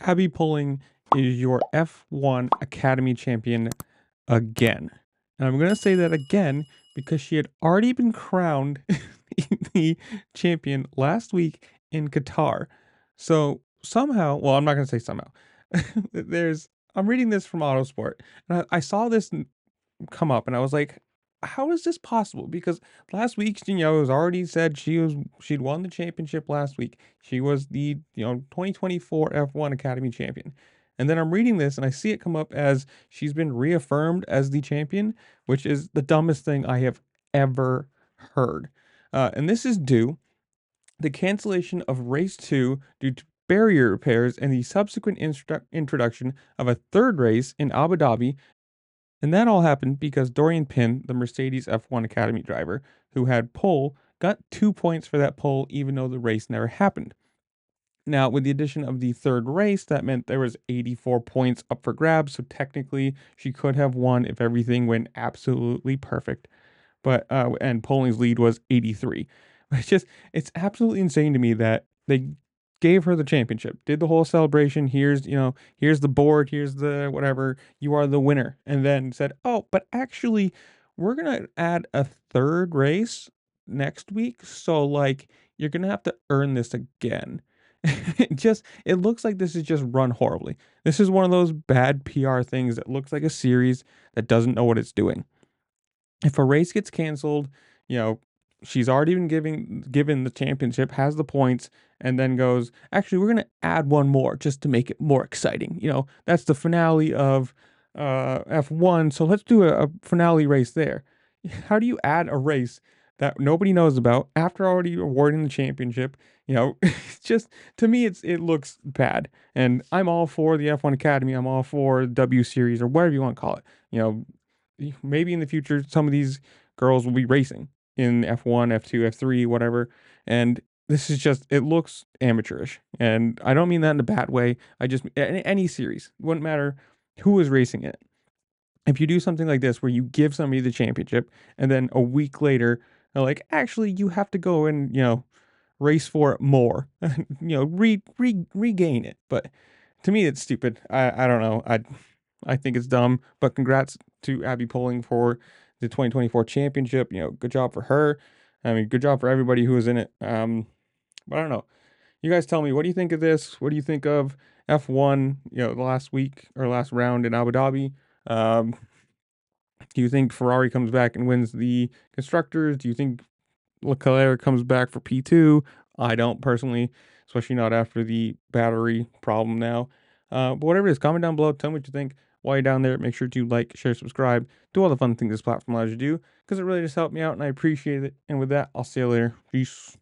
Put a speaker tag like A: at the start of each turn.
A: Abbi Pulling is your F1 Academy champion again. And I'm going to say that again because she had already been crowned the champion last week in Qatar. So somehow, well, I'm not going to say somehow. I'm reading this from Autosport, and I saw this come up, and I was like, how is this possible? Because last week, it was already said she'd won the championship last week. She was the 2024 F1 Academy champion. And then I'm reading this and I see it come up as she's been reaffirmed as the champion, which is the dumbest thing I have ever heard. And this is due the cancellation of race 2 due to barrier repairs and the subsequent introduction of a third race in Abu Dhabi. And that all happened because Dorian Pin, the Mercedes F1 Academy driver, who had pole, got 2 points for that pole even though the race never happened. Now, with the addition of the third race, that meant there was 84 points up for grabs, so technically she could have won if everything went absolutely perfect. But and Polling's lead was 83. It's absolutely insane to me that they gave her the championship, did the whole celebration. Here's the board, here's the whatever, you are the winner, and then said, oh, but actually, we're gonna add a third race next week, so like you're gonna have to earn this again. It looks like this is just run horribly. This is one of those bad PR things that looks like a series that doesn't know what it's doing. If a race gets canceled, you know, she's already been given the championship, has the points, and then goes, actually, we're gonna add one more just to make it more exciting. That's the finale of F1, so let's do a finale race there. How do you add a race that nobody knows about after already awarding the championship? It's just, to me, it looks bad. And I'm all for the F1 Academy. I'm all for W Series or whatever you want to call it. Maybe in the future some of these girls will be racing in F1, F2, F3, whatever. And this is just, it looks amateurish. And I don't mean that in a bad way. I just, any series, wouldn't matter who is racing it. If you do something like this where you give somebody the championship and then a week later, they're like, actually, you have to go and, race for it more, regain it. But to me, it's stupid. I don't know. I think it's dumb, but congrats to Abbi Pulling for the 2024 championship. Good job for her. I mean, good job for everybody who was in it. But I don't know. You guys tell me, what do you think of this? What do you think of F1, the last week or last round in Abu Dhabi? Um, do you think Ferrari comes back and wins the constructors? Do you think Leclerc comes back for P2? I don't personally, especially not after the battery problem now. But whatever it is, comment down below. Tell me what you think. While you're down there, make sure to like, share, subscribe, do all the fun things this platform allows you to do, because it really just helped me out and I appreciate it. And with that, I'll see you later. Peace.